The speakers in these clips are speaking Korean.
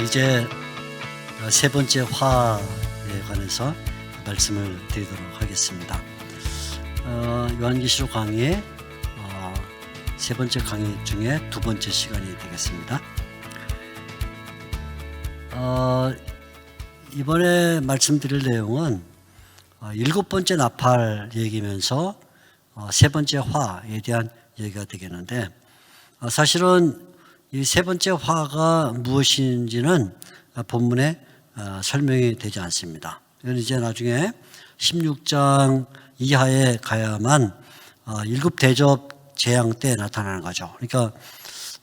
이제 세 번째 화에 관해서 말씀을 드리도록 하겠습니다. 요한계시록 강의 세 번째 강의 중에 두 번째 시간이 되겠습니다. 이번에 말씀드릴 내용은 일곱 번째 나팔 얘기면서 세 번째 화에 대한 얘기가 되겠는데, 사실은 이 세 번째 화가 무엇인지는 본문에 설명이 되지 않습니다. 이건 이제 나중에 16장 이하에 가야만 일곱 대접 재앙 때 나타나는 거죠. 그러니까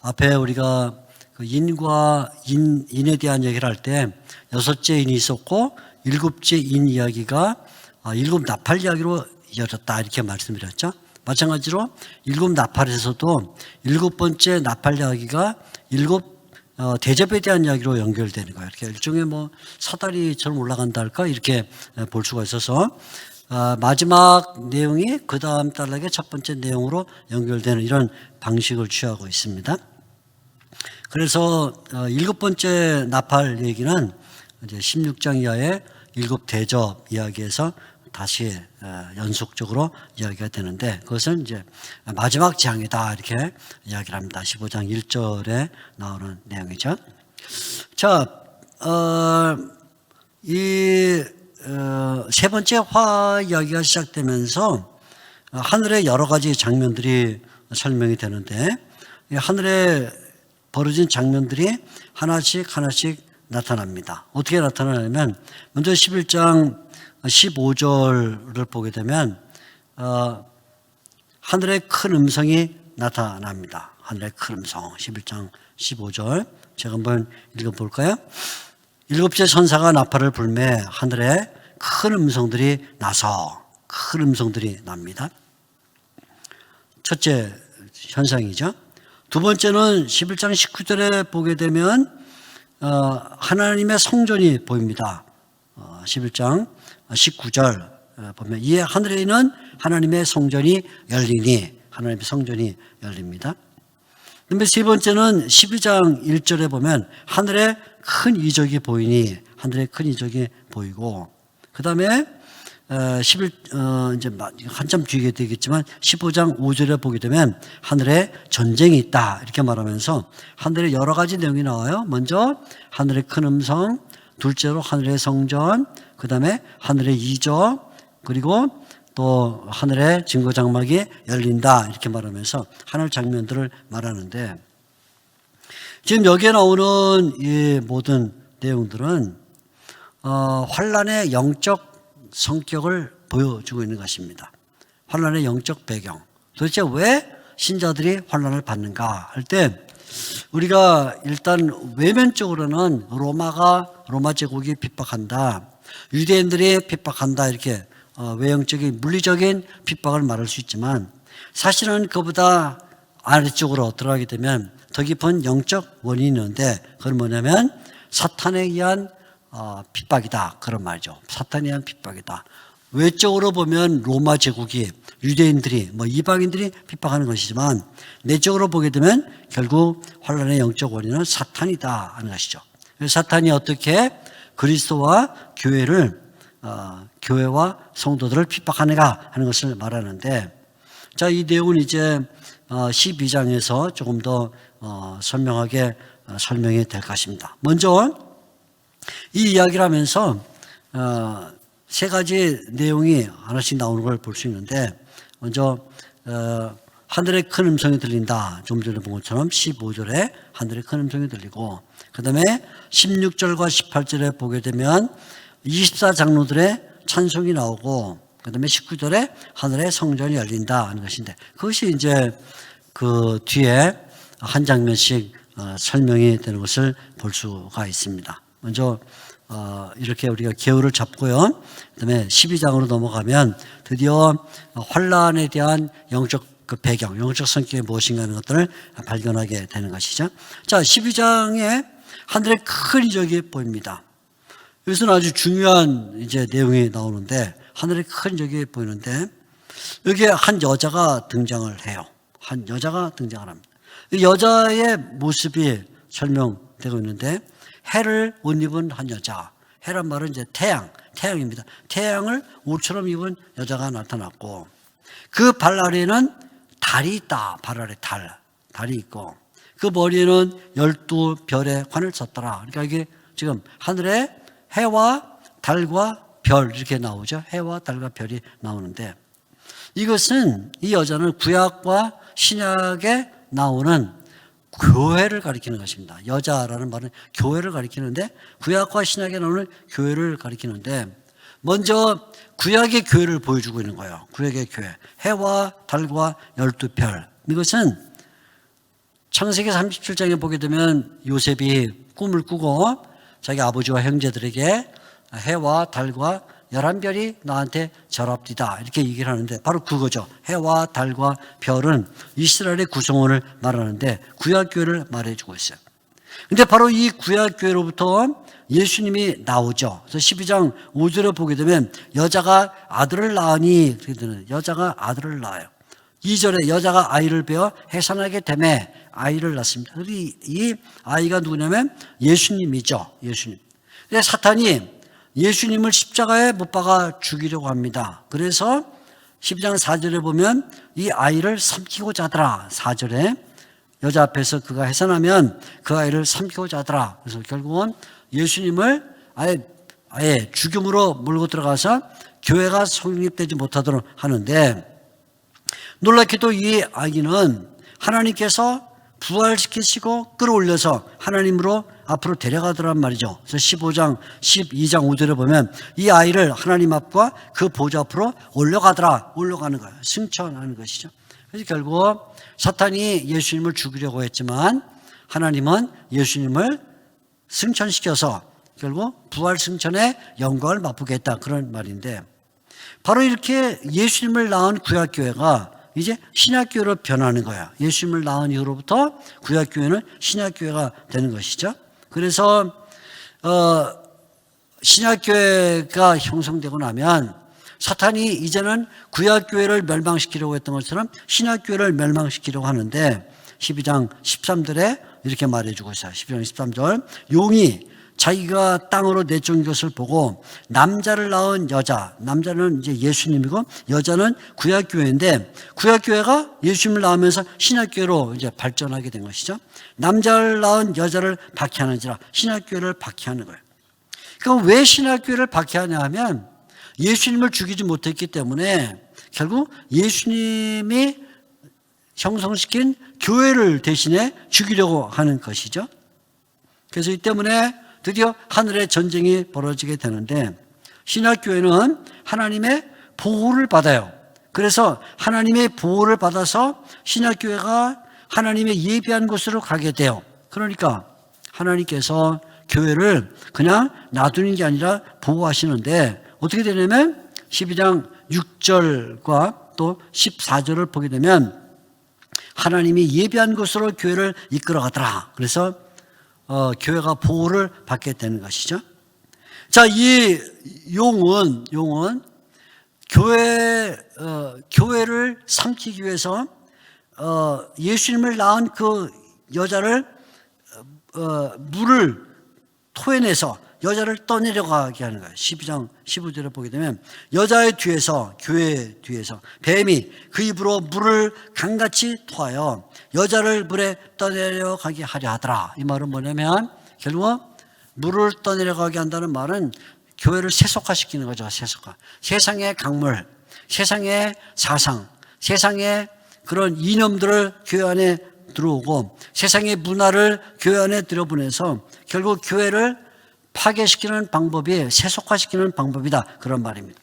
앞에 우리가 그 인과 인에 대한 얘기를 할 때 여섯째 인이 있었고 일곱째 인 이야기가 일곱 나팔 이야기로 이어졌다 이렇게 말씀드렸죠. 마찬가지로 일곱 나팔에서도 일곱 번째 나팔 이야기가 일곱 대접에 대한 이야기로 연결되는 거예요. 이렇게 일종의 뭐 사다리처럼 올라간다 할까 이렇게 볼 수가 있어서 마지막 내용이 그 다음 단락의 첫 번째 내용으로 연결되는 이런 방식을 취하고 있습니다. 그래서 일곱 번째 나팔 얘기는 이제 16장 이하의 일곱 대접 이야기에서 다시 연속적으로 이야기가 되는데, 그것은 이제 마지막 재앙이다 이렇게 이야기를 합니다. 15장 1절에 나오는 내용이죠. 자, 이 세 번째 화 이야기가 시작되면서 하늘의 여러 가지 장면들이 설명이 되는데, 하늘에 벌어진 장면들이 하나씩 나타납니다. 어떻게 나타나냐면 먼저 11장 15절을 보게 되면 하늘의 큰 음성이 나타납니다. 하늘의 큰 음성. 11장 15절 제가 한번 읽어볼까요? 일곱째 천사가 나팔을 불매 하늘에 큰 음성들이 납니다. 첫째 현상이죠. 두 번째는 11장 19절에 보게 되면 하나님의 성전이 보입니다. 11장 19절 보면 이에 하늘에 있는 하나님의 성전이 열리니, 하나님의 성전이 열립니다. 그다음에 세 번째는 12장 1절에 보면 하늘에 큰 이적이 보이니, 하늘에 큰 이적이 보이고, 그 다음에 이제 한참 뒤에 되겠지만 15장 5절에 보게 되면 하늘에 전쟁이 있다 이렇게 말하면서 하늘에 여러 가지 내용이 나와요. 먼저 하늘의 큰 음성, 둘째로 하늘의 성전, 그 다음에 하늘의 이적, 그리고 또 하늘의 증거장막이 열린다 이렇게 말하면서 하늘 장면들을 말하는데, 지금 여기에 나오는 이 모든 내용들은 환란의 영적 성격을 보여주고 있는 것입니다. 환란의 영적 배경. 도대체 왜 신자들이 환란을 받는가 할 때, 우리가 일단 외면적으로는 로마 제국이 핍박한다, 유대인들이 핍박한다 이렇게 외형적인 물리적인 핍박을 말할 수 있지만, 사실은 그보다 아래쪽으로 들어가게 되면 더 깊은 영적 원인이 있는데, 그건 뭐냐면 사탄에 의한 핍박이다 그런 말이죠. 사탄에 의한 핍박이다. 외적으로 보면 로마 제국이 유대인들이 이방인들이 핍박하는 것이지만, 내적으로 보게 되면 결국 환란의 영적 원인은 사탄이다 하는 것이죠. 사탄이 어떻게 그리스도와 교회와 성도들을 핍박하는가 하는 것을 말하는데, 자, 이 내용은 이제 12장에서 조금 더 선명하게 설명이 될 것입니다. 먼저 이 이야기를 하면서 세 가지 내용이 하나씩 나오는 걸 볼 수 있는데, 먼저 하늘의 큰 음성이 들린다. 좀 전에 본 것처럼 15절에 하늘의 큰 음성이 들리고, 그 다음에 16절과 18절에 보게 되면 24장로들의 찬송이 나오고, 그 다음에 19절에 하늘의 성전이 열린다 하는 것인데, 그것이 이제 그 뒤에 한 장면씩 설명이 되는 것을 볼 수가 있습니다. 먼저 이렇게 우리가 개요를 잡고요. 그다음에 12장으로 넘어가면 드디어 환란에 대한 영적 그 배경, 영적 성격이 무엇인가 하는 것들을 발견하게 되는 것이죠. 자, 12장에 하늘에 큰 이적이 보입니다. 여기서는 아주 중요한 이제 내용이 나오는데, 하늘에 큰 이적이 보이는데, 여기에 한 여자가 등장을 해요. 한 여자가 등장을 합니다. 이 여자의 모습이 설명되고 있는데, 해를 옷 입은 한 여자. 해란 말은 이제 태양입니다. 태양을 옷처럼 입은 여자가 나타났고, 그 발 아래에는 달이 있다. 발 아래 달이 있고, 그 머리에는 12별의 관을 썼더라. 그러니까 이게 지금 하늘에 해와 달과 별 이렇게 나오죠. 해와 달과 별이 나오는데, 이것은 이 여자는 구약과 신약에 나오는 교회를 가리키는 것입니다. 여자라는 말은 교회를 가리키는데, 구약과 신약에 나오는 교회를 가리키는데, 먼저 구약의 교회를 보여주고 있는 거예요. 구약의 교회. 해와 달과 12별. 이것은 창세기 37장에 보게 되면 요셉이 꿈을 꾸고 자기 아버지와 형제들에게 해와 달과 11별이 나한테 절합디다 이렇게 얘기를 하는데, 바로 그거죠. 해와 달과 별은 이스라엘의 구성원을 말하는데 구약교회를 말해주고 있어요. 근데 바로 이 구약교회로부터 예수님이 나오죠. 그래서 12장 5절에 보게 되면 여자가 아들을 낳으니, 여자가 아들을 낳아요. 2절에 여자가 아이를 베어 해산하게 되매 아이를 낳습니다. 이 아이가 누구냐면 예수님이죠. 예수님. 근데 사탄이 예수님을 십자가에 못 박아 죽이려고 합니다. 그래서 12장 4절에 보면 이 아이를 삼키고자 하더라. 4절에 여자 앞에서 그가 해산하면 그 아이를 삼키고자 하더라. 그래서 결국은 예수님을 아예 죽음으로 몰고 들어가서 교회가 성립되지 못하도록 하는데, 놀랍게도 이 아기는 하나님께서 부활시키시고 끌어올려서 하나님으로 앞으로 데려가더란 말이죠. 그래서 15장, 12장 5절에 보면 이 아이를 하나님 앞과 그 보좌 앞으로 올라가는 거예요. 승천하는 것이죠. 그래서 결국 사탄이 예수님을 죽이려고 했지만 하나님은 예수님을 승천시켜서 결국 부활 승천의 영광을 맛보게 했다, 그런 말인데, 바로 이렇게 예수님을 낳은 구약교회가 이제 신약교회로 변하는 거야. 예수님을 낳은 이후로부터 구약교회는 신약교회가 되는 것이죠. 그래서 신약교회가 형성되고 나면 사탄이 이제는 구약교회를 멸망시키려고 했던 것처럼 신약교회를 멸망시키려고 하는데, 12장 13절에 이렇게 말해주고 있어요. 12장 13절, 용이 자기가 땅으로 내쫓은 것을 보고 남자를 낳은 여자, 남자는 이제 예수님이고 여자는 구약교회인데, 구약교회가 예수님을 낳으면서 신약교회로 이제 발전하게 된 것이죠. 남자를 낳은 여자를 박해하는지라 신약교회를 박해하는 거예요. 그럼 왜 신약교회를 박해하냐 하면 예수님을 죽이지 못했기 때문에 결국 예수님이 형성시킨 교회를 대신에 죽이려고 하는 것이죠. 그래서 이 때문에 드디어 하늘의 전쟁이 벌어지게 되는데, 신약교회는 하나님의 보호를 받아요. 그래서 하나님의 보호를 받아서 신약교회가 하나님의 예비한 곳으로 가게 돼요. 그러니까 하나님께서 교회를 그냥 놔두는 게 아니라 보호하시는데, 어떻게 되냐면 12장 6절과 또 14절을 보게 되면 하나님이 예비한 곳으로 교회를 이끌어 가더라. 그래서 교회가 보호를 받게 되는 것이죠. 자, 이 용은 교회를 삼키기 위해서 예수님을 낳은 그 여자를 물을 토해내서 여자를 떠내려가게 하는 거예요. 12장 15절에 보게 되면 여자의 뒤에서, 교회의 뒤에서 뱀이 그 입으로 물을 강같이 토하여 여자를 물에 떠내려가게 하려 하더라. 이 말은 뭐냐면 결국 물을 떠내려가게 한다는 말은 교회를 세속화시키는 거죠. 세속화. 세상의 강물, 세상의 사상, 세상의 그런 이념들을 교회 안에 들어오고 세상의 문화를 교회 안에 들여보내서 결국 교회를 파괴시키는 방법이 세속화시키는 방법이다, 그런 말입니다.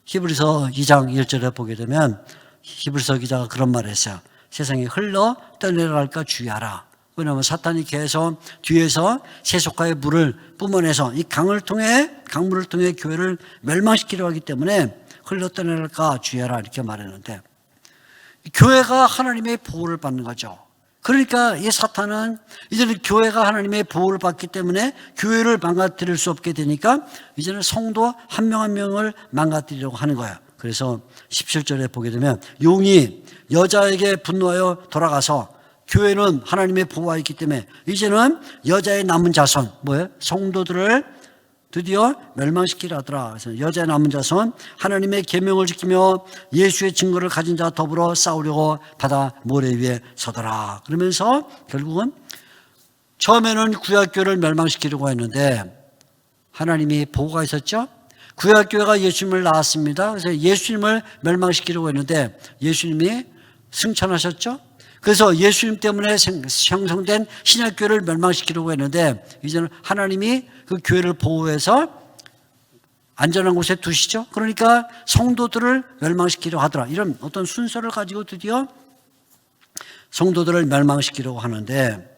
히브리서 2장 1절에 보게 되면 히브리서 기자가 그런 말을 했어요. 세상에 흘러 떠내려갈까 주의하라. 왜냐하면 사탄이 계속 뒤에서 세속화의 물을 뿜어내서 이 강물을 통해 교회를 멸망시키려고 하기 때문에 흘러 떠내려갈까 주의하라 이렇게 말했는데, 교회가 하나님의 보호를 받는 거죠. 그러니까 이 사탄은 이제는 교회가 하나님의 보호를 받기 때문에 교회를 망가뜨릴 수 없게 되니까 이제는 성도 한 명 한 명을 망가뜨리려고 하는 거예요. 그래서 17절에 보게 되면 용이 여자에게 분노하여 돌아가서 교회는 하나님의 보호가 있기 때문에 이제는 여자의 남은 자손, 뭐예요? 성도들을 드디어 멸망시키려 하더라. 그래서 여자의 남은 자손, 하나님의 계명을 지키며 예수의 증거를 가진 자와 더불어 싸우려고 바다 모래 위에 서더라. 그러면서 결국은 처음에는 구약교회를 멸망시키려고 했는데 하나님이 보호가 있었죠. 구약교회가 예수님을 낳았습니다. 그래서 예수님을 멸망시키려고 했는데 예수님이 승천하셨죠. 그래서 예수님 때문에 형성된 신약교회를 멸망시키려고 했는데 이제는 하나님이 그 교회를 보호해서 안전한 곳에 두시죠. 그러니까 성도들을 멸망시키려고 하더라. 이런 어떤 순서를 가지고 드디어 성도들을 멸망시키려고 하는데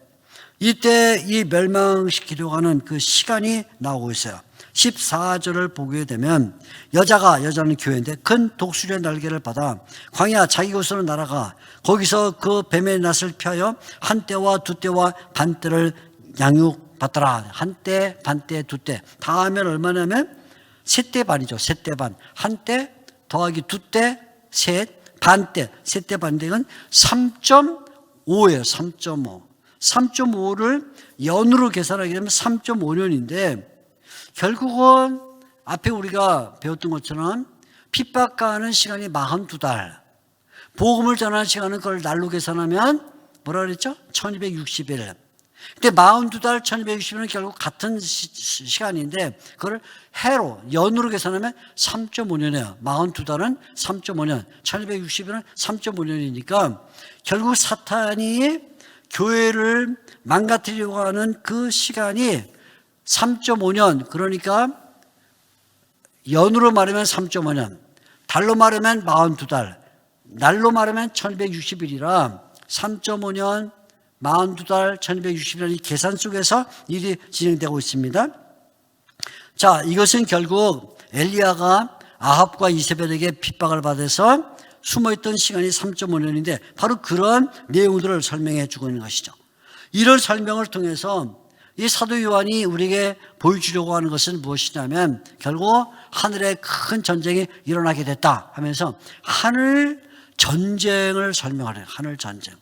이때 이 멸망시키려고 하는 그 시간이 나오고 있어요. 14절을 보게 되면 여자는 교회인데 큰 독수리의 날개를 받아 광야 자기 곳으로 날아가 거기서 그 뱀의 낯을 피하여 한 떼와 두 떼와 반 떼를 양육받더라. 한 떼, 반 떼, 두 떼 다 하면 얼마냐면 세 떼 반이죠. 세 떼 반. 한 떼 더하기 두 떼, 셋, 반 떼, 세 떼 반대는 3.5예요. 3.5. 3.5를 연으로 계산하게 되면 3.5년인데 결국은 앞에 우리가 배웠던 것처럼 핍박가하는 시간이 42달, 복음을 전하는 시간은 그걸 날로 계산하면 뭐라 그랬죠? 1260일. 근데 42달 1260일은 결국 같은 시간인데 그걸 해로 연으로 계산하면 3.5년이에요. 42달은 3.5년, 1260일은 3.5년이니까 결국 사탄이 교회를 망가뜨리려고 하는 그 시간이 3.5년, 그러니까 연으로 말하면 3.5년, 달로 말하면 42달, 날로 말하면 1260일이라 3.5년, 42달, 1260일 이 계산 속에서 일이 진행되고 있습니다. 자, 이것은 결국 엘리야가 아합과 이세벨에게 핍박을 받아서 숨어있던 시간이 3.5년인데 바로 그런 내용들을 설명해 주고 있는 것이죠. 이런 설명을 통해서 이 사도 요한이 우리에게 보여주려고 하는 것은 무엇이냐면 결국 하늘에 큰 전쟁이 일어나게 됐다 하면서 하늘 전쟁을 설명하래요. 하늘 전쟁.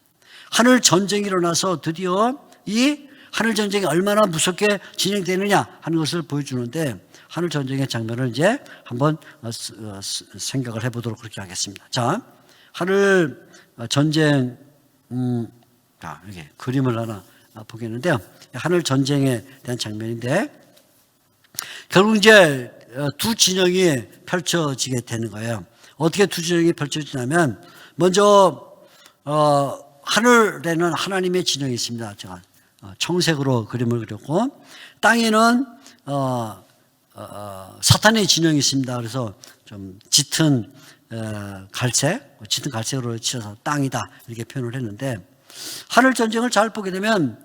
하늘 전쟁이 일어나서 드디어 이 하늘 전쟁이 얼마나 무섭게 진행되느냐 하는 것을 보여주는데 하늘 전쟁의 장면을 이제 한번 생각을 해보도록 그렇게 하겠습니다. 자, 하늘 전쟁, 이렇게 그림을 하나 보겠는데요. 하늘 전쟁에 대한 장면인데 결국 이제 두 진영이 펼쳐지게 되는 거예요. 어떻게 두 진영이 펼쳐지냐면 먼저 하늘에는 하나님의 진영이 있습니다. 제가 청색으로 그림을 그렸고 땅에는 사탄의 진영이 있습니다. 그래서 좀 짙은 갈색으로 칠해서 땅이다 이렇게 표현을 했는데 하늘 전쟁을 잘 보게 되면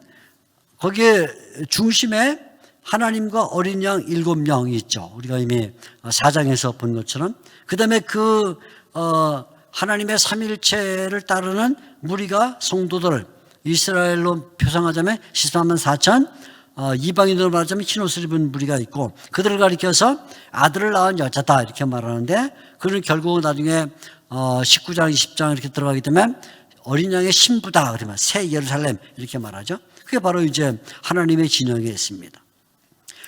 거기에 중심에 하나님과 어린 양 7명이 있죠. 우리가 이미 4장에서 본 것처럼 그 다음에 하나님의 삼일체를 따르는 무리가 성도들을 이스라엘로 표상하자면 13만 4천, 이방인으로 말하자면 흰옷을 입은 무리가 있고 그들을 가리켜서 아들을 낳은 여자다 이렇게 말하는데 그는 결국 나중에 19장, 20장 이렇게 들어가기 때문에 어린 양의 신부다 그러면 새 예루살렘 이렇게 말하죠. 그게 바로 이제 하나님의 진영에 있습니다.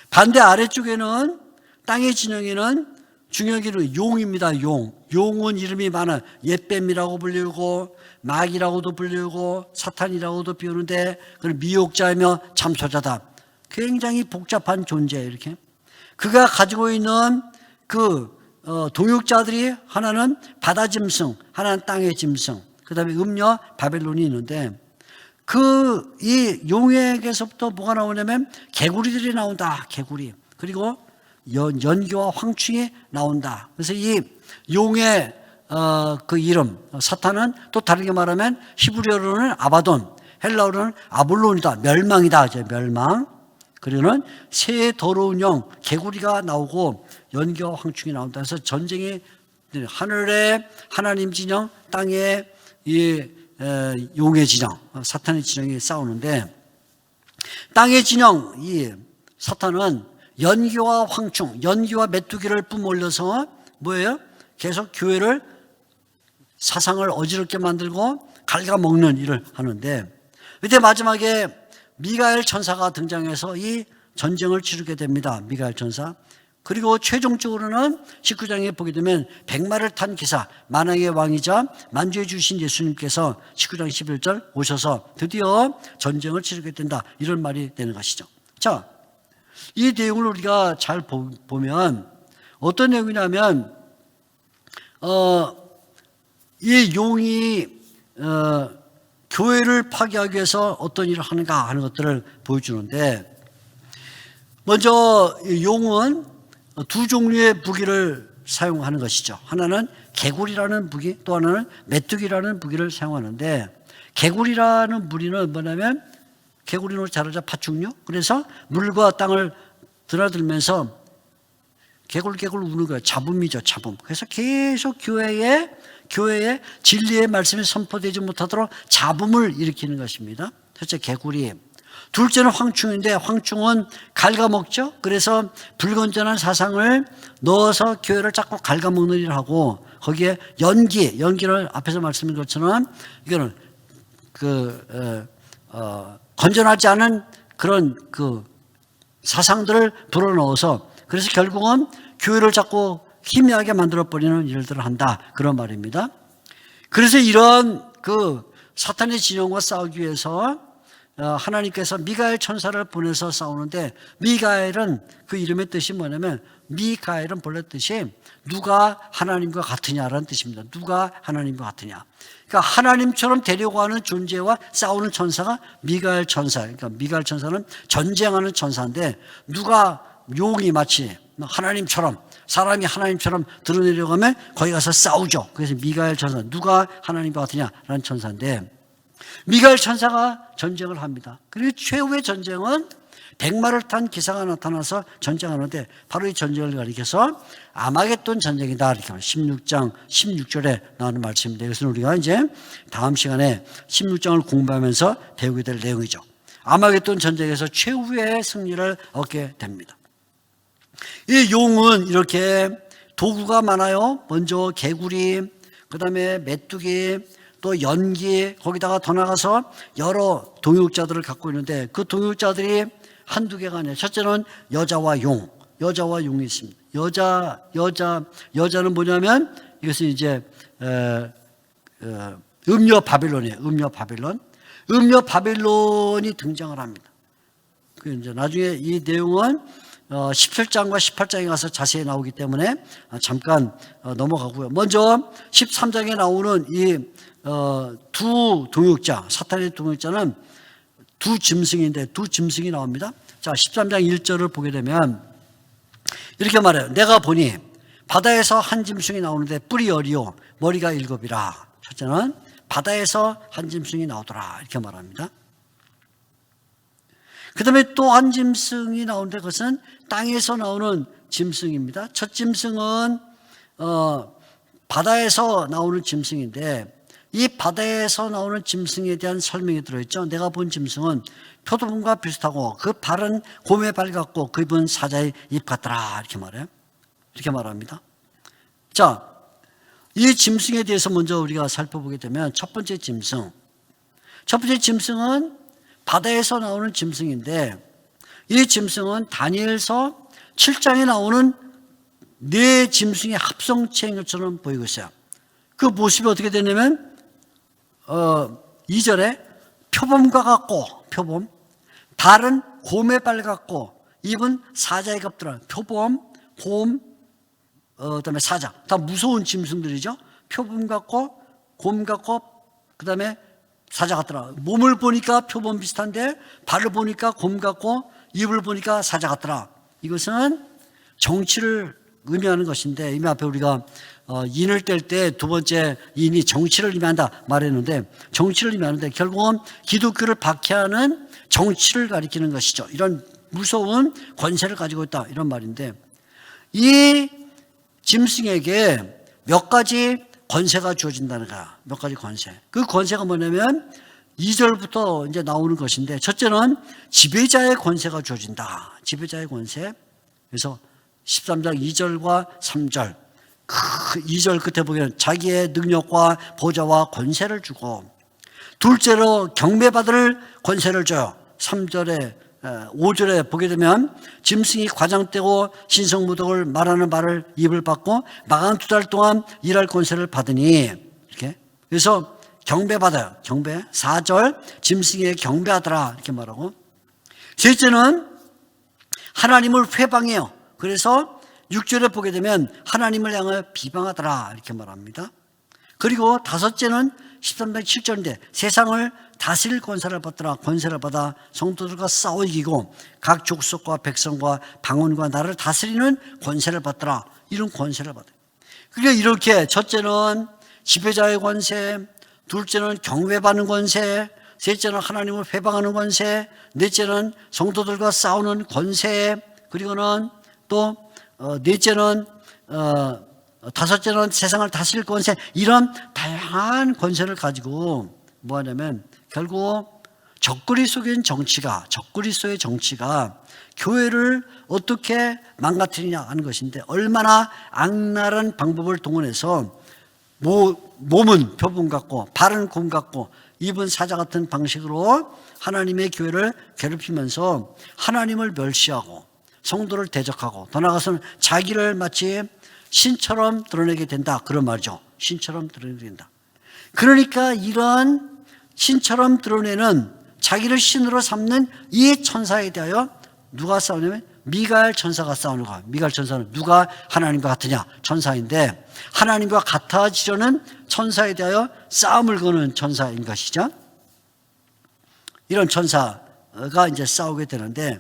반대 아래쪽에는 땅의 진영에는 중요하게는 용입니다. 용은 이름이 많아요. 옛뱀이라고 불리고 마귀라고도 불리고 사탄이라고도 비우는데 그는 미혹자이며 참소자다. 굉장히 복잡한 존재 이렇게. 그가 가지고 있는 동역자들이 하나는 바다 짐승, 하나는 땅의 짐승, 그 다음에 음녀 바벨론이 있는데 이 용에게서부터 뭐가 나오냐면 개구리들이 나온다. 개구리. 그리고 연기와 황충이 나온다. 그래서 이 용의 그 이름 사탄은 또 다르게 말하면 히브리어로는 아바돈, 헬라어로는 아볼론이다. 멸망이다. 이제 멸망. 그리고는 새 더러운 영 개구리가 나오고 연기와 황충이 나온다. 그래서 전쟁이 하늘에 하나님 진영, 땅에 이 용의 진영, 사탄의 진영이 싸우는데 땅의 진영 이 사탄은 연기와 황충, 연기와 메뚜기를 뿜올려서 뭐예요? 계속 교회를 사상을 어지럽게 만들고 갉아먹는 일을 하는데 그때 마지막에 미가엘 천사가 등장해서 이 전쟁을 치르게 됩니다. 미가엘 천사. 그리고 최종적으로는 19장에 보게 되면 백마를 탄 기사, 만왕의 왕이자 만주해 주신 예수님께서 19장 11절 오셔서 드디어 전쟁을 치르게 된다, 이런 말이 되는 것이죠. 자, 이 내용을 우리가 잘 보면 어떤 내용이냐면 이 용이 교회를 파괴하기 위해서 어떤 일을 하는가 하는 것들을 보여주는데, 먼저 용은 두 종류의 무기를 사용하는 것이죠. 하나는 개구리라는 무기, 또 하나는 메뚜기라는 무기를 사용하는데, 개구리라는 무기는 뭐냐면 개구리로 자라자 파충류, 그래서 물과 땅을 드나들면서 개굴개굴 우는 거예요. 잡음이죠, 잡음. 그래서 계속 교회에 진리의 말씀이 선포되지 못하도록 잡음을 일으키는 것입니다. 첫째 개구리. 둘째는 황충인데, 황충은 갉아먹죠. 그래서 불건전한 사상을 넣어서 교회를 자꾸 갉아먹는 일을 하고, 거기에 연기를 앞에서 말씀드린 것처럼 이거는 건전하지 않은 그런 사상들을 불어넣어서, 그래서 결국은 교회를 자꾸 희미하게 만들어버리는 일들을 한다, 그런 말입니다. 그래서 이런 사탄의 진영과 싸우기 위해서 하나님께서 미가엘 천사를 보내서 싸우는데, 미가엘은 그 이름의 뜻이 뭐냐면, 미가엘은 본래 뜻이 누가 하나님과 같으냐라는 뜻입니다. 누가 하나님과 같으냐. 그러니까 하나님처럼 되려고 하는 존재와 싸우는 천사가 미가엘 천사. 그러니까 미가엘 천사는 전쟁하는 천사인데, 누가 용이 마치 하나님처럼, 사람이 하나님처럼 드러내려고 하면 거기 가서 싸우죠. 그래서 미가엘 천사, 누가 하나님과 같으냐라는 천사인데, 미가엘 천사가 전쟁을 합니다. 그리고 최후의 전쟁은 백마를 탄 기사가 나타나서 전쟁하는데, 바로 이 전쟁을 가리켜서 아마겟돈 전쟁이다, 이렇게 16장 16절에 나오는 말씀입니다. 이것은 우리가 이제 다음 시간에 16장을 공부하면서 배우게 될 내용이죠. 아마겟돈 전쟁에서 최후의 승리를 얻게 됩니다. 이 용은 이렇게 도구가 많아요. 먼저 개구리, 그 다음에 메뚜기, 또 연기, 거기다가 더 나가서 여러 동역자들을 갖고 있는데, 그 동역자들이 한두 개가 아니에요. 첫째는 여자와 용이 있습니다. 여자는 뭐냐면, 이것은 이제 음녀 바빌론이에요. 음녀 바빌론이 등장을 합니다. 그 이제 나중에 이 내용은 17장과 18장에 가서 자세히 나오기 때문에 잠깐 넘어가고요. 먼저 13장에 나오는 이 두 동역자, 사탄의 동역자는 두 짐승인데, 두 짐승이 나옵니다. 자, 13장 1절을 보게 되면 이렇게 말해요. 내가 보니 바다에서 한 짐승이 나오는데 뿔이 10이요 머리가 7이라. 첫째는 바다에서 한 짐승이 나오더라, 이렇게 말합니다. 그 다음에 또 한 짐승이 나오는데, 그것은 땅에서 나오는 짐승입니다. 첫 짐승은 바다에서 나오는 짐승인데, 이 바다에서 나오는 짐승에 대한 설명이 들어있죠. 내가 본 짐승은 표도분과 비슷하고 그 발은 곰의 발 같고 그 입은 사자의 입 같더라, 이렇게 말해요. 이렇게 말합니다. 자, 이 짐승에 대해서 먼저 우리가 살펴보게 되면, 첫 번째 짐승은 바다에서 나오는 짐승인데, 이 짐승은 다니엘서 7장에 나오는 네 짐승의 합성체인 것처럼 보이고 있어요. 그 모습이 어떻게 되냐면 2절에 표범과 같고, 표범, 발은 곰의 발 같고 입은 사자의 겁더라. 표범, 곰, 그다음에 사자, 다 무서운 짐승들이죠. 표범 같고 곰 같고 그다음에 사자 같더라. 몸을 보니까 표범 비슷한데 발을 보니까 곰 같고 입을 보니까 사자 같더라. 이것은 정치를 의미하는 것인데, 이미 앞에 우리가 인을 뗄 때 두 번째 인이 정치를 의미한다 말했는데, 정치를 의미하는데 결국은 기독교를 박해하는 정치를 가리키는 것이죠. 이런 무서운 권세를 가지고 있다, 이런 말인데, 이 짐승에게 몇 가지 권세가 주어진다는 거야. 몇 가지 권세. 그 권세가 뭐냐면 2절부터 이제 나오는 것인데, 첫째는 지배자의 권세가 주어진다. 지배자의 권세. 그래서 13장 2절과 3절, 2절 끝에 보면 자기의 능력과 보좌와 권세를 주고, 둘째로 경배받을 권세를 줘요. 3절에 5절에 보게 되면 짐승이 과장되고 신성모독을 말하는 말을 입을 받고 42달 동안 일할 권세를 받으니, 이렇게. 그래서 경배받아요. 경배. 4절 짐승에게 경배하더라 이렇게 말하고, 셋째는 하나님을 회방해요. 그래서 6절에 보게 되면 하나님을 향하여 비방하더라 이렇게 말합니다. 그리고 다섯째는 13장 7절인데 세상을 다스릴 권세를 받더라. 권세를 받아 성도들과 싸워 이기고 각 족속과 백성과 방언과 나를 다스리는 권세를 받더라. 이런 권세를 받아요. 그러니까 이렇게 첫째는 지배자의 권세, 둘째는 경배받는 권세, 셋째는 하나님을 회방하는 권세, 넷째는 성도들과 싸우는 권세, 그리고는 또 넷째는 다섯째는 세상을 다스릴 권세, 이런 다양한 권세를 가지고 뭐 하냐면 결국 적그리 속의 정치가 교회를 어떻게 망가뜨리냐 하는 것인데, 얼마나 악랄한 방법을 동원해서 몸은 표범 같고 발은 곰 같고 입은 사자 같은 방식으로 하나님의 교회를 괴롭히면서 하나님을 멸시하고 성도를 대적하고 더 나아가서는 자기를 마치 신처럼 드러내게 된다, 그런 말이죠. 신처럼 드러내게 된다. 그러니까 이런 신처럼 드러내는, 자기를 신으로 삼는 이 천사에 대하여 누가 싸우냐면 미가엘 천사가 싸우는 거야. 미가엘 천사는 누가 하나님과 같으냐? 천사인데 하나님과 같아지려는 천사에 대하여 싸움을 거는 천사인 것이죠. 이런 천사가 이제 싸우게 되는데,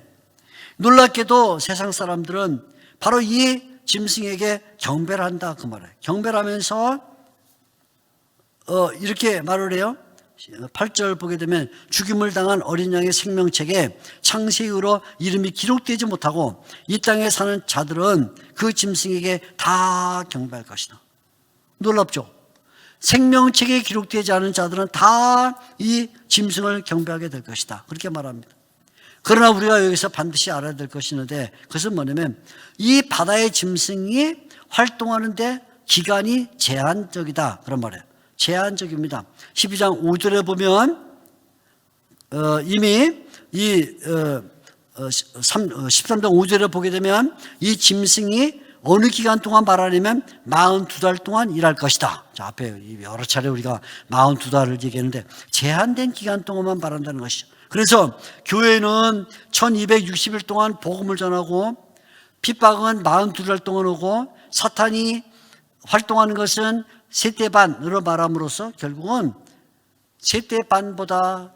놀랍게도 세상 사람들은 바로 이 짐승에게 경배를 한다 그 말이에요. 경배를 하면서 이렇게 말을 해요. 8절 보게 되면 죽임을 당한 어린 양의 생명책에 창세기로 이름이 기록되지 못하고 이 땅에 사는 자들은 그 짐승에게 다 경배할 것이다. 놀랍죠? 생명책에 기록되지 않은 자들은 다 이 짐승을 경배하게 될 것이다, 그렇게 말합니다. 그러나 우리가 여기서 반드시 알아야 될 것이 있는데, 그것은 뭐냐면 이 바다의 짐승이 활동하는데 기간이 제한적이다, 그런 말이에요. 제한적입니다. 12장 5절에 보면 이미 이 13장 5절에 보게 되면 이 짐승이 어느 기간 동안 말하려면 42달 동안 일할 것이다. 자, 앞에 여러 차례 우리가 42달을 얘기했는데 제한된 기간 동안만 말한다는 것이죠. 그래서 교회는 1260일 동안 복음을 전하고 핍박은 42달 동안 오고 사탄이 활동하는 것은 세대 반으로 말함으로써 결국은 세대 반보다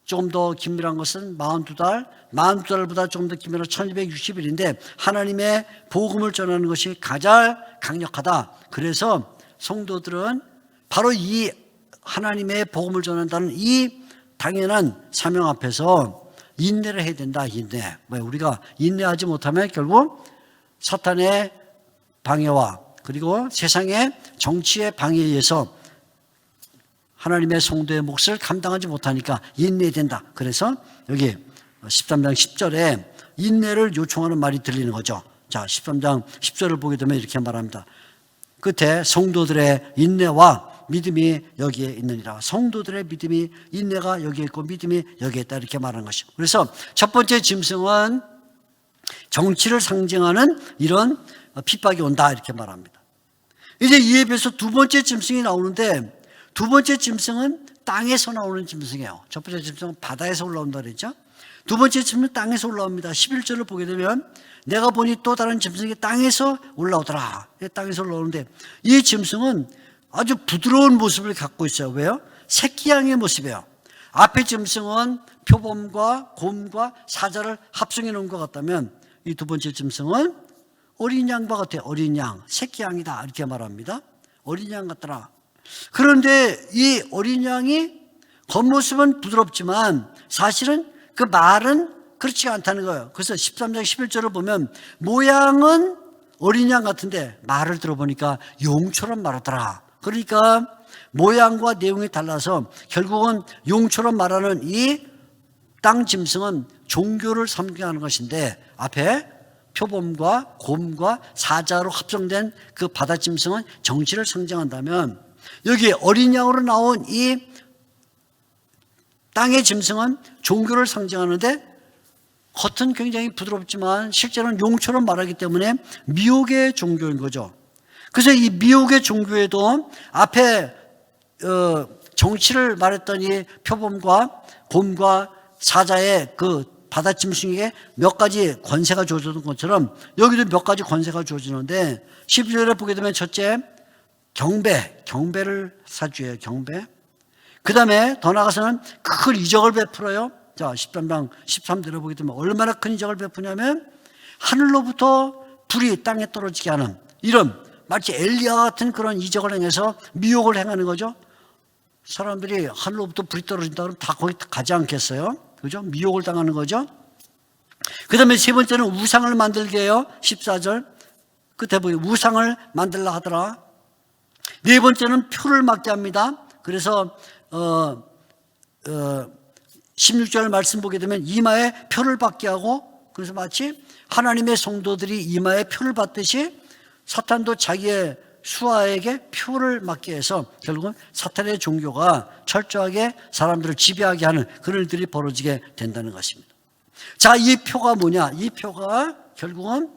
조금 더 긴밀한 것은 42달, 42달보다 조금 더 긴밀한 1260일인데 하나님의 복음을 전하는 것이 가장 강력하다. 그래서 성도들은 바로 이 하나님의 복음을 전한다는 이 당연한 사명 앞에서 인내를 해야 된다. 인내. 우리가 인내하지 못하면 결국 사탄의 방해와 그리고 세상의 정치의 방해에 의해서 하나님의 성도의 몫을 감당하지 못하니까 인내해야 된다. 그래서 여기 13장 10절에 인내를 요청하는 말이 들리는 거죠. 자, 13장 10절을 보게 되면 이렇게 말합니다. 끝에 성도들의 인내와 믿음이 여기에 있느니라. 성도들의 믿음이, 인내가 여기에 있고 믿음이 여기에 있다, 이렇게 말하는 것이죠. 그래서 첫 번째 짐승은 정치를 상징하는 이런 핍박이 온다, 이렇게 말합니다. 이제 이에 비해서 두 번째 짐승이 나오는데, 두 번째 짐승은 땅에서 나오는 짐승이에요. 첫 번째 짐승은 바다에서 올라온다 그랬죠. 두 번째 짐승은 땅에서 올라옵니다. 11절을 보게 되면 내가 보니 또 다른 짐승이 땅에서 올라오더라. 땅에서 올라오는데 이 짐승은 아주 부드러운 모습을 갖고 있어요. 왜요? 새끼 양의 모습이에요. 앞에 짐승은 표범과 곰과 사자를 합성해 놓은 것 같다면 이 두 번째 짐승은 어린 양과 같아요. 어린 양, 새끼 양이다, 이렇게 말합니다. 어린 양 같더라. 그런데 이 어린 양이 겉모습은 부드럽지만 사실은 그 말은 그렇지 않다는 거예요. 그래서 13장 11절을 보면 모양은 어린 양 같은데 말을 들어보니까 용처럼 말하더라. 그러니까 모양과 내용이 달라서 결국은 용처럼 말하는 이 땅 짐승은 종교를 상징하는 것인데 앞에 표범과 곰과 사자로 합성된 그 바다 짐승은 정치를 상징한다면 여기 어린 양으로 나온 이 땅의 짐승은 종교를 상징하는데 겉은 굉장히 부드럽지만 실제로는 용처럼 말하기 때문에 미혹의 종교인 거죠. 그래서 이 미혹의 종교에도 앞에 정치를 말했던 이 표범과 곰과 사자의 그 바다짐승에게 몇 가지 권세가 주어졌던 것처럼 여기도 몇 가지 권세가 주어지는데 12절에 보게 되면 첫째, 경배를 사주해요. 경배. 그 다음에 더 나아가서는 큰 이적을 베풀어요. 자, 13장 13절에 보게 되면 얼마나 큰 이적을 베푸냐면 하늘로부터 불이 땅에 떨어지게 하는 이런 마치 엘리야 같은 그런 이적을 행해서 미혹을 행하는 거죠. 사람들이 하늘로부터 불이 떨어진다 그러면 다 거기 가지 않겠어요? 그죠? 미혹을 당하는 거죠. 그 다음에 세 번째는 우상을 만들게 해요. 14절 끝에 보기 우상을 만들라 하더라. 네 번째는 표를 맞게 합니다. 그래서 16절 말씀 보게 되면 이마에 표를 받게 하고, 그래서 마치 하나님의 성도들이 이마에 표를 받듯이 사탄도 자기의 수하에게 표를 맞게 해서 결국은 사탄의 종교가 철저하게 사람들을 지배하게 하는 그런 일들이 벌어지게 된다는 것입니다. 자, 이 표가 뭐냐? 이 표가 결국은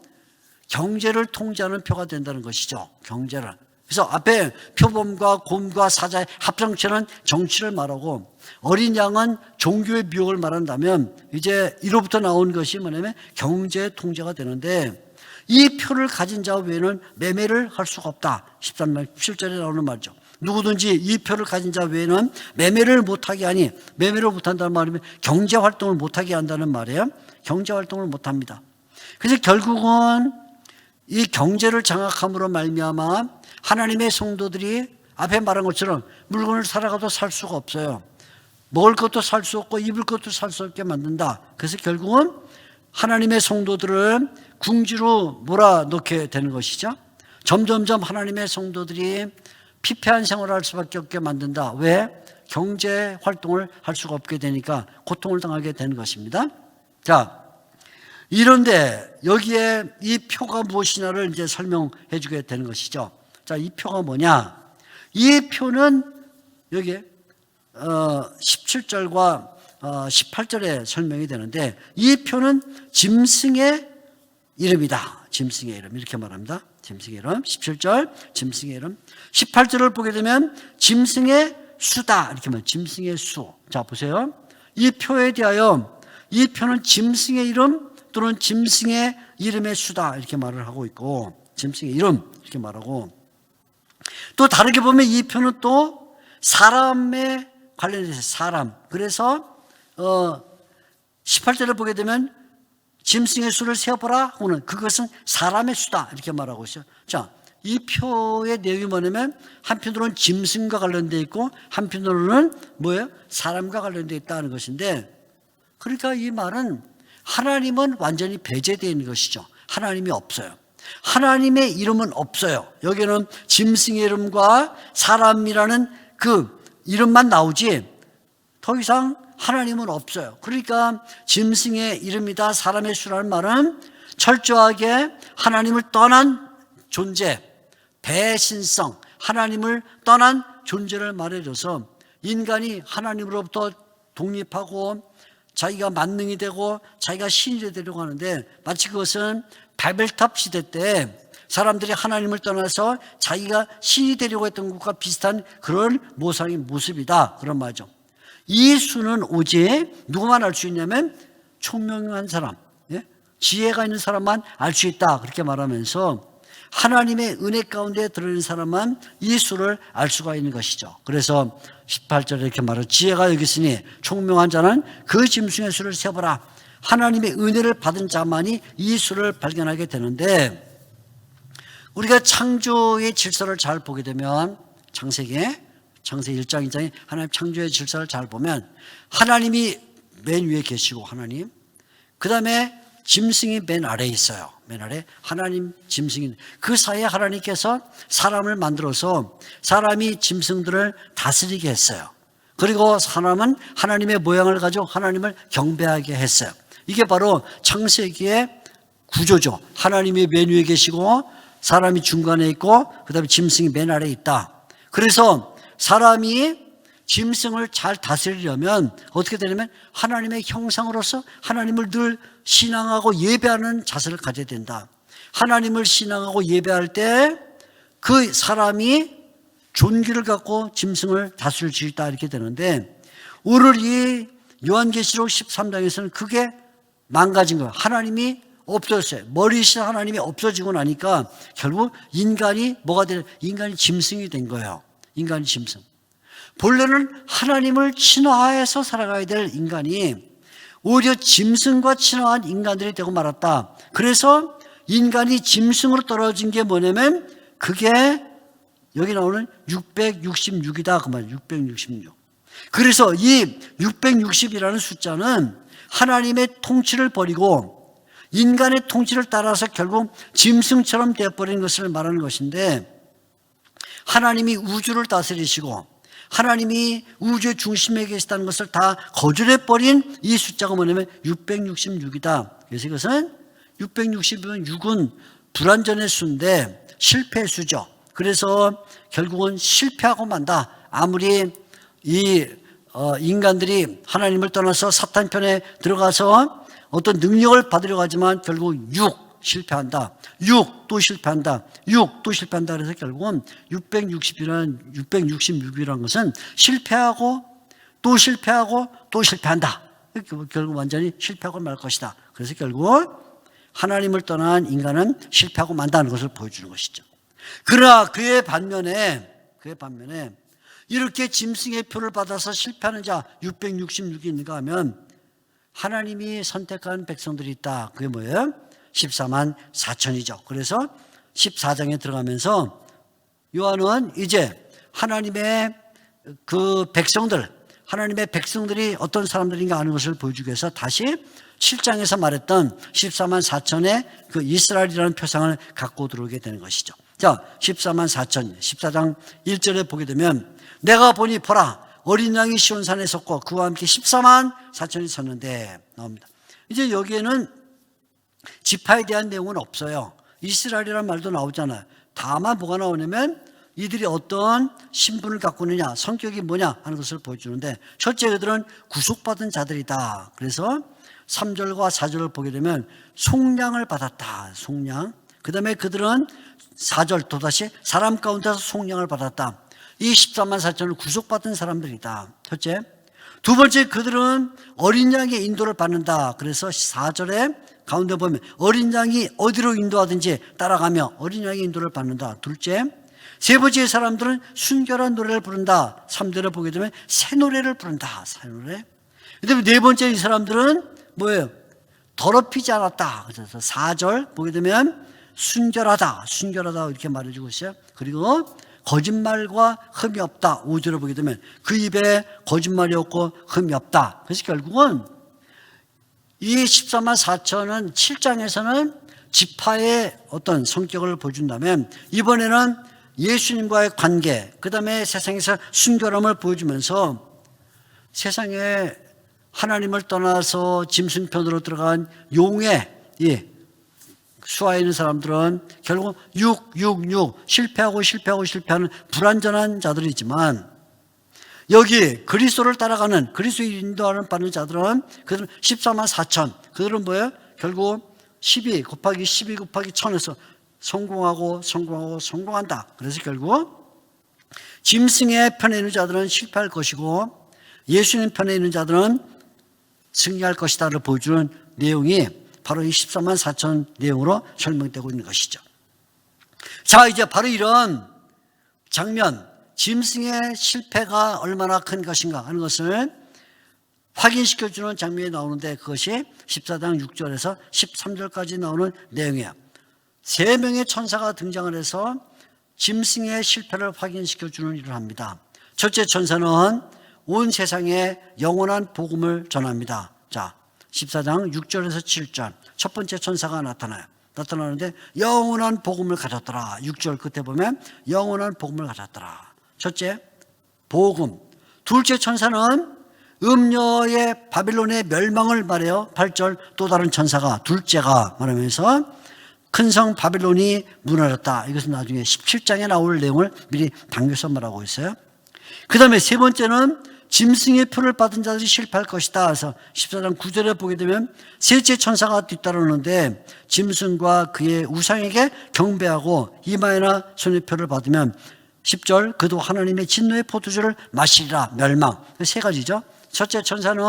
경제를 통제하는 표가 된다는 것이죠. 경제를. 그래서 앞에 표범과 곰과 사자의 합성체는 정치를 말하고 어린 양은 종교의 미혹을 말한다면 이제 이로부터 나온 것이 뭐냐면 경제 통제가 되는데 이 표를 가진 자 외에는 매매를 할 수가 없다. 13절 7절에 나오는 말이죠. 누구든지 이 표를 가진 자 외에는 매매를 못하게 하니, 매매를 못한다는 말이면 경제활동을 못하게 한다는 말이에요. 경제활동을 못합니다. 그래서 결국은 이 경제를 장악함으로 말미암아 하나님의 성도들이 앞에 말한 것처럼 물건을 살아가도 살 수가 없어요. 먹을 것도 살 수 없고 입을 것도 살 수 없게 만든다. 그래서 결국은 하나님의 성도들을 궁지로 몰아넣게 되는 것이죠. 점점점 하나님의 성도들이 피폐한 생활을 할 수밖에 없게 만든다. 왜? 경제 활동을 할 수가 없게 되니까 고통을 당하게 되는 것입니다. 자, 이런데 여기에 이 표가 무엇이냐를 이제 설명해 주게 되는 것이죠. 자, 이 표가 뭐냐? 이 표는 여기에 17절과 18절에 설명이 되는데 이 표는 짐승의 이름이다. 짐승의 이름 이렇게 말합니다. 짐승의 이름 17절 짐승의 이름 18절을 보게 되면 짐승의 수다 이렇게 말합니다. 짐승의 수. 자, 보세요. 이 표에 대하여 이 표는 짐승의 이름 또는 짐승의 이름의 수다 이렇게 말을 하고 있고 짐승의 이름 이렇게 말하고 또 다르게 보면 이 표는 또 사람에 관련해서 사람. 그래서 18절을 보게 되면 짐승의 수를 세어보라 하고는 그것은 사람의 수다 이렇게 말하고 있어요. 자, 이 표의 내용이 뭐냐면 한편으로는 짐승과 관련되어 있고 한편으로는 뭐예요? 사람과 관련되어 있다는 것인데, 그러니까 이 말은 하나님은 완전히 배제되어 있는 것이죠. 하나님이 없어요. 하나님의 이름은 없어요. 여기는 짐승의 이름과 사람이라는 그 이름만 나오지 더 이상 하나님은 없어요. 그러니까 짐승의 이름이다 사람의 수라는 말은 철저하게 하나님을 떠난 존재, 배신성, 하나님을 떠난 존재를 말해줘서 인간이 하나님으로부터 독립하고 자기가 만능이 되고 자기가 신이 되려고 하는데 마치 그것은 바벨탑 시대 때 사람들이 하나님을 떠나서 자기가 신이 되려고 했던 것과 비슷한 그런 모습이다. 그런 말이죠. 이 수는 오직 누구만 알 수 있냐면 총명한 사람, 지혜가 있는 사람만 알 수 있다. 그렇게 말하면서 하나님의 은혜 가운데 들어있는 사람만 이 수를 알 수가 있는 것이죠. 그래서 18절에 이렇게 말하죠. 지혜가 여기 있으니 총명한 자는 그 짐승의 수를 세어보라. 하나님의 은혜를 받은 자만이 이 수를 발견하게 되는데, 우리가 창조의 질서를 잘 보게 되면 창세기 1장 2장에 하나님 창조의 질서를 잘 보면 하나님이 맨 위에 계시고 하나님, 그 다음에 짐승이 맨 아래에 있어요. 맨 아래 하나님, 짐승이, 그 사이에 하나님께서 사람을 만들어서 사람이 짐승들을 다스리게 했어요. 그리고 사람은 하나님의 모양을 가지고 하나님을 경배하게 했어요. 이게 바로 창세기의 구조죠. 하나님이 맨 위에 계시고 사람이 중간에 있고 그 다음에 짐승이 맨 아래에 있다. 그래서 사람이 짐승을 잘 다스리려면 어떻게 되냐면 하나님의 형상으로서 하나님을 늘 신앙하고 예배하는 자세를 가져야 된다. 하나님을 신앙하고 예배할 때 그 사람이 존귀를 갖고 짐승을 다스릴 수 있다 이렇게 되는데, 오늘 이 요한계시록 13장에서는 그게 망가진 거예요. 하나님이 없어졌어요. 머리신 하나님이 없어지고 나니까 결국 인간이 뭐가 되냐, 인간이 짐승이 된 거예요. 인간이 짐승. 본래는 하나님을 친화해서 살아가야 될 인간이 오히려 짐승과 친화한 인간들이 되고 말았다. 그래서 인간이 짐승으로 떨어진 게 뭐냐면 그게 여기 나오는 666이다 그 말이에요. 666. 그래서 이 660이라는 숫자는 하나님의 통치를 버리고 인간의 통치를 따라서 결국 짐승처럼 되어버린 것을 말하는 것인데, 하나님이 우주를 다스리시고 하나님이 우주의 중심에 계시다는 것을 다 거절해버린 이 숫자가 뭐냐면 666이다. 그래서 이것은 660이면 6은 불완전의 수인데 실패의 수죠. 그래서 결국은 실패하고 만다. 아무리 이 인간들이 하나님을 떠나서 사탄 편에 들어가서 어떤 능력을 받으려고 하지만 결국 6 실패한다. 6 또 실패한다. 6 또 실패한다. 그래서 결국은 666이라는 것은 실패하고 또 실패하고 또 실패한다. 결국 완전히 실패하고 말 것이다. 그래서 결국 하나님을 떠난 인간은 실패하고 만다는 것을 보여주는 것이죠. 그러나 그의 반면에 이렇게 짐승의 표를 받아서 실패하는 자 666이 있는가 하면 하나님이 선택한 백성들이 있다. 그게 뭐예요? 14만 4천이죠. 그래서 14장에 들어가면서 요한은 이제 하나님의 그 백성들, 하나님의 백성들이 어떤 사람들인가 하는 것을 보여주기 위해서 다시 7장에서 말했던 14만 4천의 그 이스라엘이라는 표상을 갖고 들어오게 되는 것이죠. 자, 14만 4천, 14장 1절에 보게 되면 내가 보니 보라 어린 양이 시온산에 섰고 그와 함께 14만 4천이 섰는데 나옵니다. 이제 여기에는 지파에 대한 내용은 없어요. 이스라엘이라는 말도 나오잖아요. 다만 뭐가 나오냐면 이들이 어떤 신분을 갖고 있느냐, 성격이 뭐냐 하는 것을 보여주는데, 첫째 그들은 구속받은 자들이다. 그래서 3절과 4절을 보게 되면 속량을 받았다. 속량. 그 다음에 그들은 4절 또다시 사람 가운데서 속량을 받았다. 이 14만 4천을 구속받은 사람들이다. 첫째. 두 번째, 그들은 어린 양의 인도를 받는다. 그래서 4절에 가운데 보면 어린 양이 어디로 인도하든지 따라가며 어린 양의 인도를 받는다. 둘째. 세 번째, 사람들은 순결한 노래를 부른다. 3절에 보게 되면 새 노래를 부른다. 새 노래. 그다음에 네 번째, 이 사람들은 뭐예요? 더럽히지 않았다. 그래서 4절 보게 되면 순결하다 이렇게 말해주고 있어요. 그리고 거짓말과 흠이 없다. 5절을 보게 되면 그 입에 거짓말이 없고 흠이 없다. 그래서 결국은 이 14만 4천은 7장에서는 지파의 어떤 성격을 보여준다면 이번에는 예수님과의 관계, 그 다음에 세상에서 순결함을 보여주면서 세상에 하나님을 떠나서 짐승편으로 들어간 용의 수하에 있는 사람들은 결국 666 실패하는 불완전한 자들이지만, 여기 그리스도를 따라가는 그리스도를 인도하는 받는 자들은 그들은 14만 4천, 그들은 뭐예요? 결국 12 곱하기 1000에서 성공한다. 그래서 결국 짐승의 편에 있는 자들은 실패할 것이고 예수님 편에 있는 자들은 승리할 것이다를 보여주는 내용이 바로 이 14만 4천 내용으로 설명되고 있는 것이죠. 자, 이제 바로 이런 장면, 짐승의 실패가 얼마나 큰 것인가 하는 것을 확인시켜주는 장면이 나오는데, 그것이 14장 6절에서 13절까지 나오는 내용이에요. 3명의 천사가 등장을 해서 짐승의 실패를 확인시켜주는 일을 합니다. 첫째 천사는 온 세상에 영원한 복음을 전합니다. 자, 14장 6절에서 7절 첫 번째 천사가 나타나는데 영원한 복음을 가졌더라. 6절 끝에 보면 영원한 복음을 가졌더라. 첫째, 복음. 둘째 천사는 음녀의 바빌론의 멸망을 말해요. 8절 또 다른 천사가, 둘째가 말하면서 큰 성 바빌론이 무너졌다. 이것은 나중에 17장에 나올 내용을 미리 당겨서 말하고 있어요. 그 다음에 세 번째는 짐승의 표를 받은 자들이 실패할 것이다. 그래서 14장 9절에 보게 되면 셋째 천사가 뒤따르는데 짐승과 그의 우상에게 경배하고 이마에나 손의 표를 받으면 10절 그도 하나님의 진노의 포도주를 마시리라. 멸망. 세 가지죠. 첫째 천사는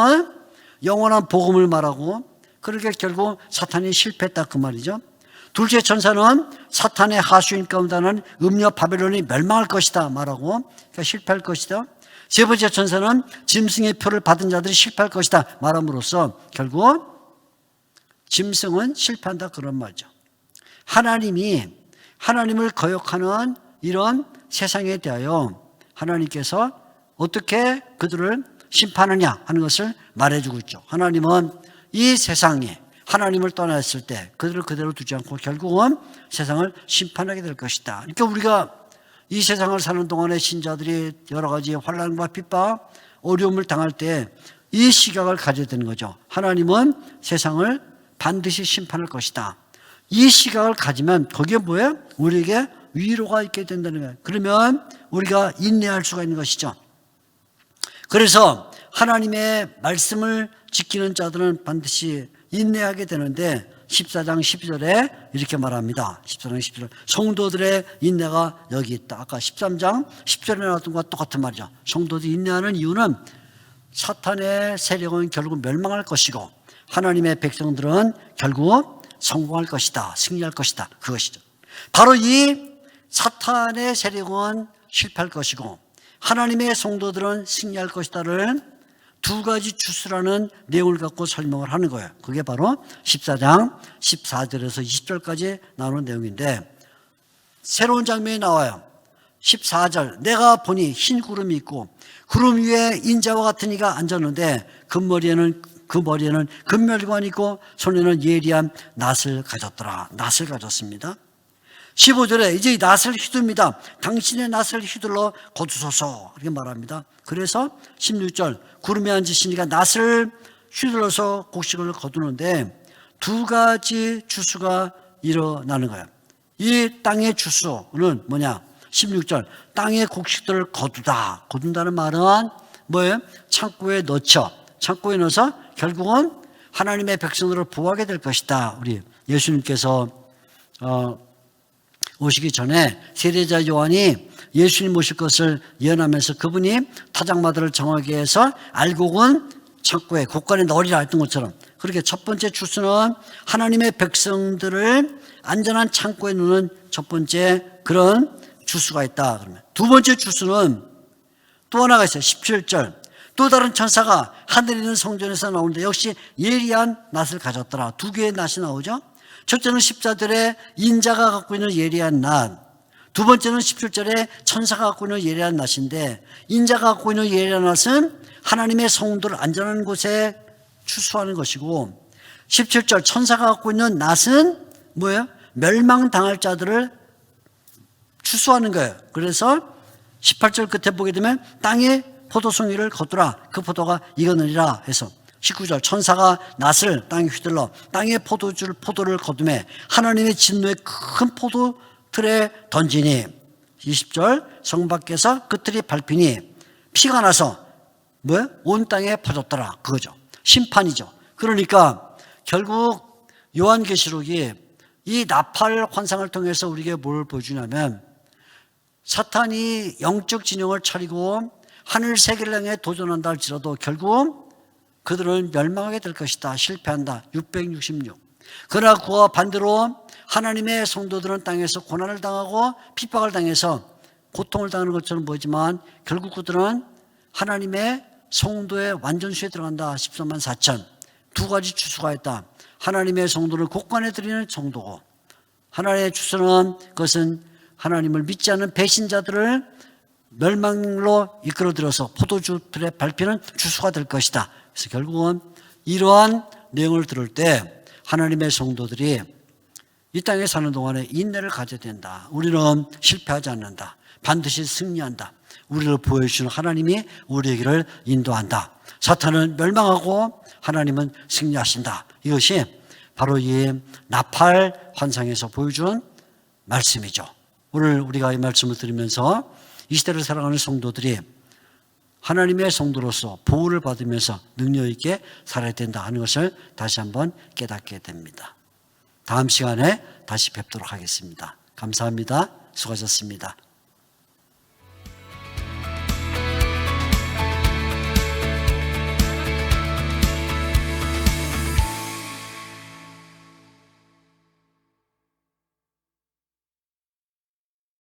영원한 복음을 말하고 그렇게 결국 사탄이 실패했다 그 말이죠. 둘째 천사는 사탄의 하수인 가운데 하나는 음녀 바벨론이 멸망할 것이다 말하고 그러니까 실패할 것이다. 세 번째 천사는 짐승의 표를 받은 자들이 실패할 것이다 말함으로써 결국 짐승은 실패한다 그런 말이죠. 하나님을 거역하는 이런 세상에 대하여 하나님께서 어떻게 그들을 심판하냐 하는 것을 말해주고 있죠. 하나님은 이 세상에 하나님을 떠났을 때 그들을 그대로 두지 않고 결국은 세상을 심판하게 될 것이다. 그러니까 우리가 이 세상을 사는 동안에 신자들이 여러 가지 환난과 핍박, 어려움을 당할 때 이 시각을 가져야 되는 거죠. 하나님은 세상을 반드시 심판할 것이다. 이 시각을 가지면 거기에 뭐예요? 우리에게 위로가 있게 된다는 거예요. 그러면 우리가 인내할 수가 있는 것이죠. 그래서 하나님의 말씀을 지키는 자들은 반드시 인내하게 되는데 14장 12절에 이렇게 말합니다. 14장 12절 성도들의 인내가 여기 있다. 아까 13장 10절에 나왔던 것과 똑같은 말이죠. 성도들이 인내하는 이유는 사탄의 세력은 결국 멸망할 것이고 하나님의 백성들은 결국 성공할 것이다. 승리할 것이다. 그것이죠. 바로 이 사탄의 세력은 실패할 것이고 하나님의 성도들은 승리할 것이다를 두 가지 추수라는 내용을 갖고 설명을 하는 거예요. 그게 바로 14장 14절에서 20절까지 나오는 내용인데 새로운 장면이 나와요. 14절 내가 보니 흰 구름이 있고 구름 위에 인자와 같은 이가 앉았는데 그 머리에는 금멸관이 있고 손에는 예리한 낫을 가졌더라. 낫을 가졌습니다. 15절에 이제 이 낫을 휘둡니다. 당신의 낫을 휘둘러 거두소서 이렇게 말합니다. 그래서 16절 구름에 앉으시니까 낫을 휘둘러서 곡식을 거두는데 두 가지 추수가 일어나는 거예요. 이 땅의 추수는 뭐냐? 16절 땅의 곡식들을 거둔다는 말은 뭐예요? 창고에 넣죠. 창고에 넣어서 결국은 하나님의 백성들을 보호하게 될 것이다. 우리 예수님께서 오시기 전에 세례자 요한이 예수님 오실 것을 예언하면서 그분이 타작마들을 정하게 해서 알곡은 창고에 곳간에 넣으리라 했던 것처럼 그렇게 첫 번째 추수는 하나님의 백성들을 안전한 창고에 넣는 첫 번째 그런 추수가 있다. 그러면 두 번째 추수는 또 하나가 있어요. 17절 또 다른 천사가 하늘에 있는 성전에서 나오는데 역시 예리한 낫을 가졌더라. 두 개의 낫이 나오죠. 첫째는 14절에 인자가 갖고 있는 예리한 낫, 두 번째는 17절에 천사가 갖고 있는 예리한 낫인데 인자가 갖고 있는 예리한 낫은 하나님의 성도를 안전한 곳에 추수하는 것이고 17절 천사가 갖고 있는 낫은 뭐예요? 멸망당할 자들을 추수하는 거예요. 그래서 18절 끝에 보게 되면 땅에 포도송이를 거두라. 그 포도가 익었느니라 해서 19절 천사가 낫을 땅에 휘둘러 땅에 포도를 거두매 하나님의 진노의 큰 포도틀에 던지니 20절 성 밖에서 그 틀이 밟히니 피가 나서 뭐야? 온 땅에 퍼졌더라. 그거죠. 심판이죠. 그러니까 결국 요한계시록이 이 나팔 환상을 통해서 우리에게 뭘 보여주냐면 사탄이 영적 진영을 차리고 하늘 세계를 향해 도전한다 할지라도 결국 그들은 멸망하게 될 것이다. 실패한다. 666. 그러나 그와 반대로 하나님의 성도들은 땅에서 고난을 당하고 핍박을 당해서 고통을 당하는 것처럼 보이지만 결국 그들은 하나님의 성도의 완전수에 들어간다. 14만 4천. 두 가지 추수가 있다. 하나님의 성도를 곳간에 드리는 정도고 하나님의 추수는 그것은 하나님을 믿지 않는 배신자들을 멸망로 이끌어들여서 포도주틀에 밟히는 추수가 될 것이다. 그래서 결국은 이러한 내용을 들을 때 하나님의 성도들이 이 땅에 사는 동안에 인내를 가져야 된다. 우리는 실패하지 않는다. 반드시 승리한다. 우리를 보여주시는 하나님이 우리에게를 인도한다. 사탄은 멸망하고 하나님은 승리하신다. 이것이 바로 이 나팔 환상에서 보여준 말씀이죠. 오늘 우리가 이 말씀을 들으면서 이 시대를 살아가는 성도들이 하나님의 성도로서 보호를 받으면서 능력 있게 살아야 된다 하는 것을 다시 한번 깨닫게 됩니다. 다음 시간에 다시 뵙도록 하겠습니다. 감사합니다. 수고하셨습니다.